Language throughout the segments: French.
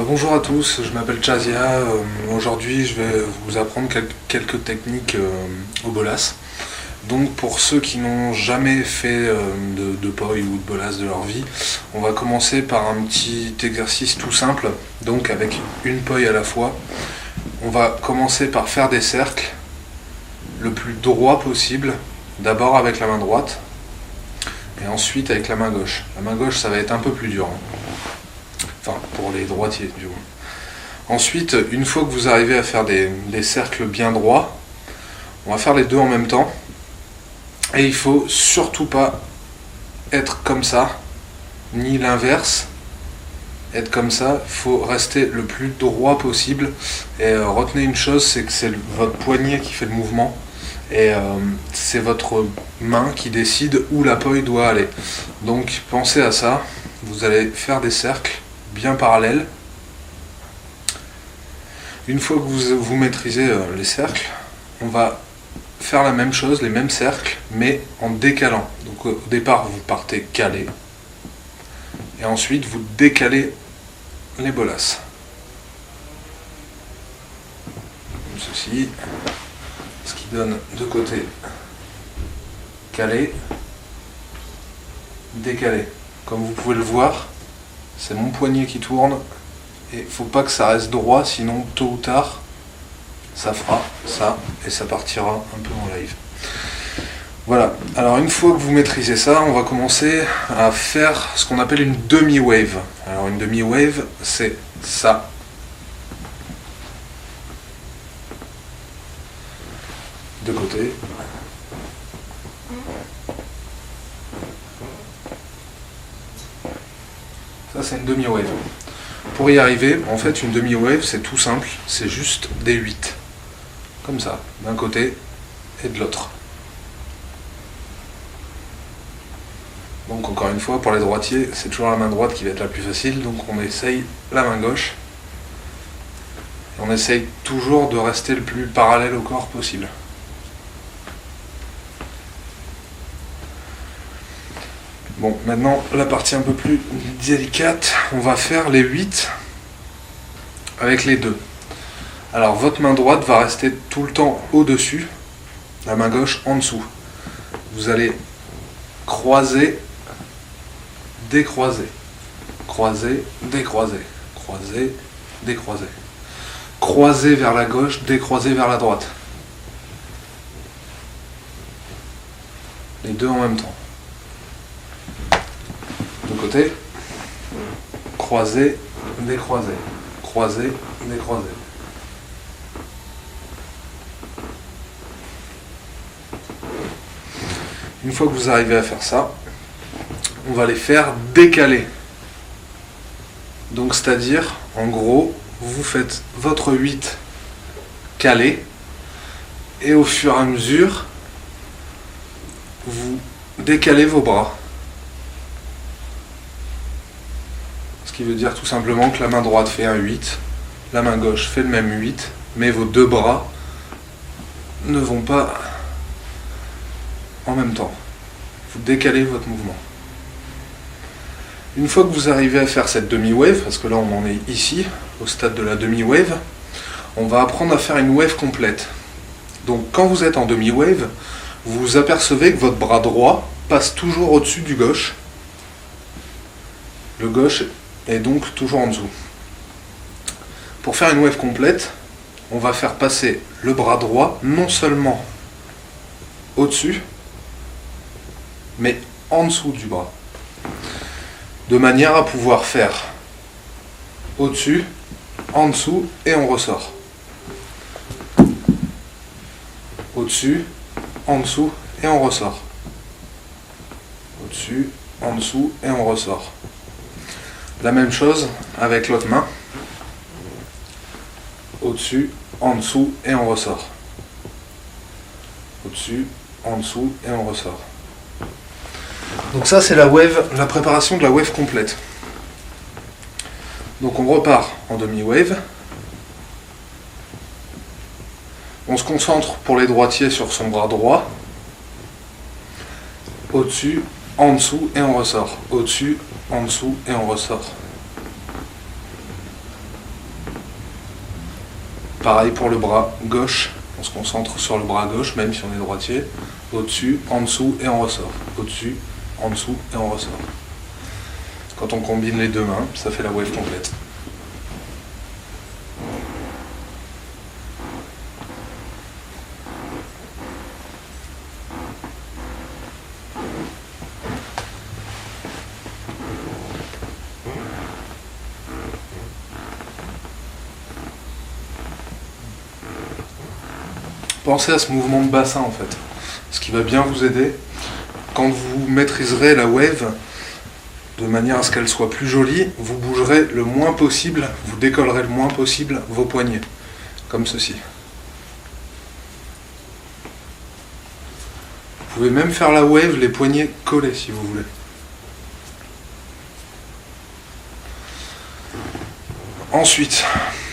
Bonjour à tous, je m'appelle Chazia. Aujourd'hui, je vais vous apprendre quelques techniques au bolas. Donc, pour ceux qui n'ont jamais fait de poi ou de bolas de leur vie, on va commencer par un petit exercice tout simple, donc avec une poi à la fois. On va commencer par faire des cercles le plus droit possible, d'abord avec la main droite, et ensuite avec la main gauche. La main gauche, ça va être un peu plus dur, hein. Enfin, pour les droitiers, du moins. Ensuite, une fois que vous arrivez à faire des cercles bien droits, on va faire les deux en même temps. Et il faut surtout pas être comme ça, ni l'inverse. Être comme ça, il faut rester le plus droit possible. Et retenez une chose, c'est que c'est votre poignet qui fait le mouvement. Et c'est votre main qui décide où la poi doit aller. Donc pensez à ça, vous allez faire des cercles bien parallèles. Une fois que vous maîtrisez les cercles, on va faire la même chose, les mêmes cercles, mais en décalant. Donc au départ, vous partez calé, et ensuite vous décalez les bolas. Comme ceci, ce qui donne de côté calé, décalé. Comme vous pouvez le voir, c'est mon poignet qui tourne, et il ne faut pas que ça reste droit, sinon tôt ou tard, ça fera ça, et ça partira un peu en live. Voilà, alors une fois que vous maîtrisez ça, on va commencer à faire ce qu'on appelle une demi-wave. Alors une demi-wave, c'est ça. De côté. Ça, c'est une demi-wave. Pour y arriver, en fait, une demi-wave, c'est tout simple, c'est juste des 8. Comme ça, d'un côté et de l'autre. Donc, encore une fois, pour les droitiers, c'est toujours la main droite qui va être la plus facile, donc on essaye la main gauche. Et on essaye toujours de rester le plus parallèle au corps possible. Bon, maintenant, la partie un peu plus délicate, on va faire les 8 avec les 2. Alors, votre main droite va rester tout le temps au-dessus, la main gauche en dessous. Vous allez croiser, décroiser, croiser, décroiser, croiser, décroiser. Croiser vers la gauche, décroiser vers la droite. Les deux en même temps. De côté, croiser, décroiser, croiser, décroiser. Une fois que vous arrivez à faire ça, on va les faire décaler. Donc c'est-à-dire, en gros, vous faites votre 8 calé, et au fur et à mesure, vous décalez vos bras. Ce qui veut dire tout simplement que la main droite fait un 8, la main gauche fait le même 8, mais vos deux bras ne vont pas en même temps. Vous décalez votre mouvement. Une fois que vous arrivez à faire cette demi-wave, parce que là on en est ici, au stade de la demi-wave, on va apprendre à faire une wave complète. Donc quand vous êtes en demi-wave, vous vous apercevez que votre bras droit passe toujours au-dessus du gauche. Le gauche est donc toujours en dessous. Pour faire une wave complète, on va faire passer le bras droit non seulement au-dessus, mais en dessous du bras. De manière à pouvoir faire au-dessus, en dessous et on ressort. Au-dessus, en dessous et on ressort. Au-dessus, en dessous et on ressort. La même chose avec l'autre main. Au-dessus, en dessous et on ressort. Au-dessus, en dessous et on ressort. Donc ça c'est la wave, la préparation de la wave complète. Donc on repart en demi-wave. On se concentre pour les droitiers sur son bras droit. Au-dessus, en dessous et on ressort. Au-dessus, en dessous et on ressort. Pareil pour le bras gauche, on se concentre sur le bras gauche, même si on est droitier. Au-dessus, en dessous et on ressort. Au-dessus, en dessous et on ressort. Quand on combine les deux mains, ça fait la wave complète. Pensez à ce mouvement de bassin en fait, ce qui va bien vous aider quand vous maîtriserez la wave de manière à ce qu'elle soit plus jolie. Vous bougerez le moins possible, vous décollerez le moins possible vos poignets, comme ceci. Vous pouvez même faire la wave les poignets collés si vous voulez. Ensuite,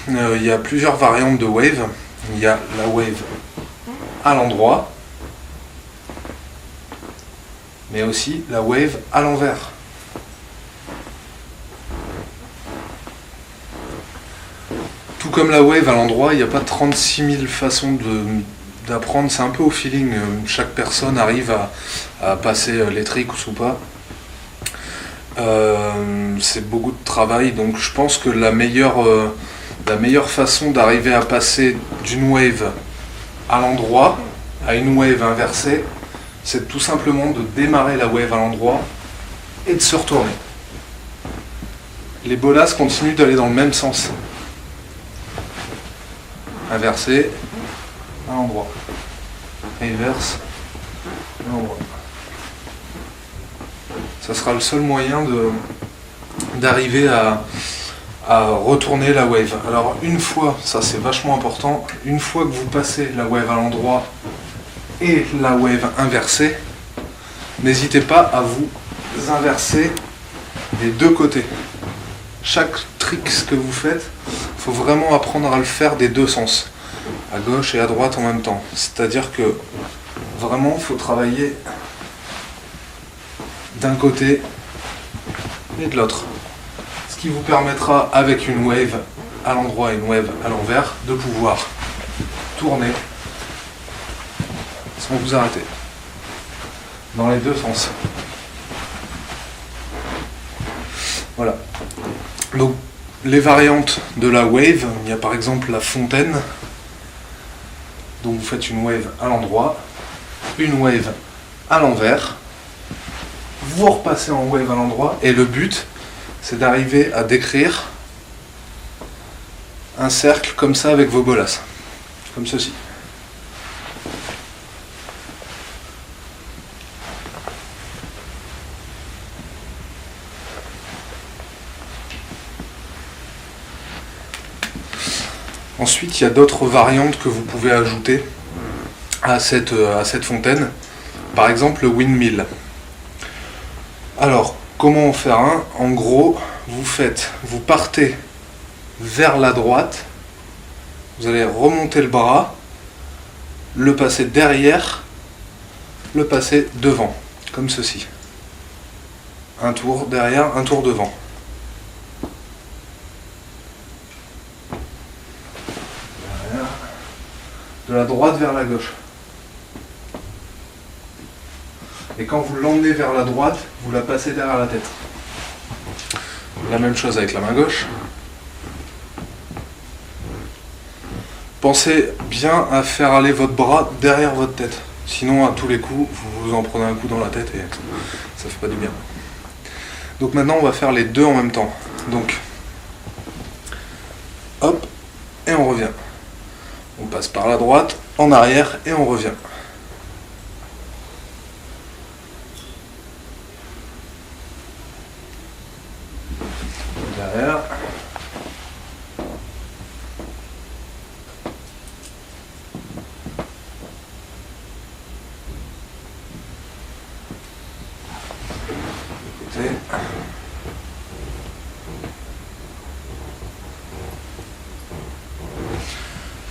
il y a plusieurs variantes de wave. Il y a la wave à l'endroit, mais aussi la wave à l'envers. Tout comme la wave à l'endroit, il n'y a pas 36 000 façons d'apprendre, c'est un peu au feeling, chaque personne arrive à passer les tricks ou pas. C'est beaucoup de travail, donc je pense que la meilleure façon d'arriver à passer d'une wave à l'endroit à une wave inversée, c'est tout simplement de démarrer la wave à l'endroit et de se retourner. Les bolas continuent d'aller dans le même sens. Inversé à l'endroit. Reverse à l'endroit. Ça sera le seul moyen d'arriver à retourner la wave. Alors une fois, ça c'est vachement important, une fois que vous passez la wave à l'endroit et la wave inversée, n'hésitez pas à vous inverser des deux côtés. Chaque trick que vous faites, il faut vraiment apprendre à le faire des deux sens, à gauche et à droite en même temps. C'est-à-dire que vraiment il faut travailler d'un côté et de l'autre. Ce qui vous permettra, avec une wave à l'endroit et une wave à l'envers, de pouvoir tourner sans vous arrêter, dans les deux sens. Voilà. Donc, les variantes de la wave, il y a par exemple la fontaine. Donc vous faites une wave à l'endroit, une wave à l'envers, vous repassez en wave à l'endroit, et le but, c'est d'arriver à décrire un cercle comme ça avec vos bolas, comme ceci. Ensuite, il y a d'autres variantes que vous pouvez ajouter à cette fontaine. Par exemple, le windmill. Alors, comment en faire un? En gros, vous partez vers la droite, vous allez remonter le bras, le passer derrière, le passer devant, comme ceci. Un tour derrière, un tour devant. De la droite vers la gauche. Et quand vous l'emmenez vers la droite, vous la passez derrière la tête. La même chose avec la main gauche. Pensez bien à faire aller votre bras derrière votre tête. Sinon, à tous les coups, vous vous en prenez un coup dans la tête et ça fait pas du bien. Donc maintenant, on va faire les deux en même temps. Donc, hop, et on revient. On passe par la droite, en arrière, et on revient. Derrière. Côté.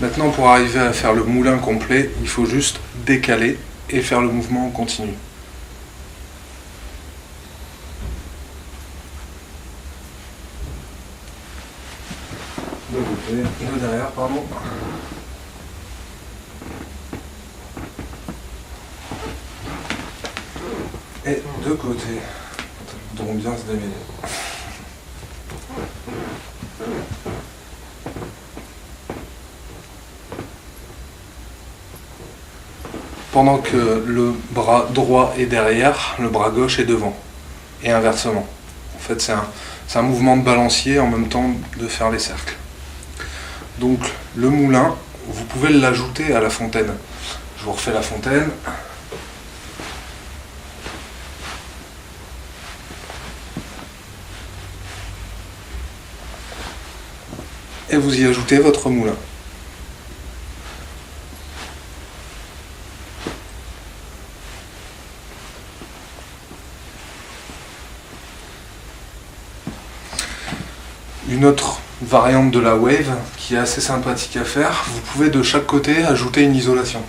Maintenant, pour arriver à faire le moulin complet, il faut juste décaler et faire le mouvement en continu. De côté, de derrière, pardon. deux côtés voudront bien se démêler. Pendant que le bras droit est derrière, le bras gauche est devant. Et inversement. En fait, c'est un mouvement de balancier en même temps de faire les cercles. Donc le moulin, vous pouvez l'ajouter à la fontaine. Je vous refais la fontaine. Et vous y ajoutez votre moulin. Une autre variante de la wave qui est assez sympathique à faire, vous pouvez de chaque côté ajouter une isolation,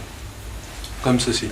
comme ceci.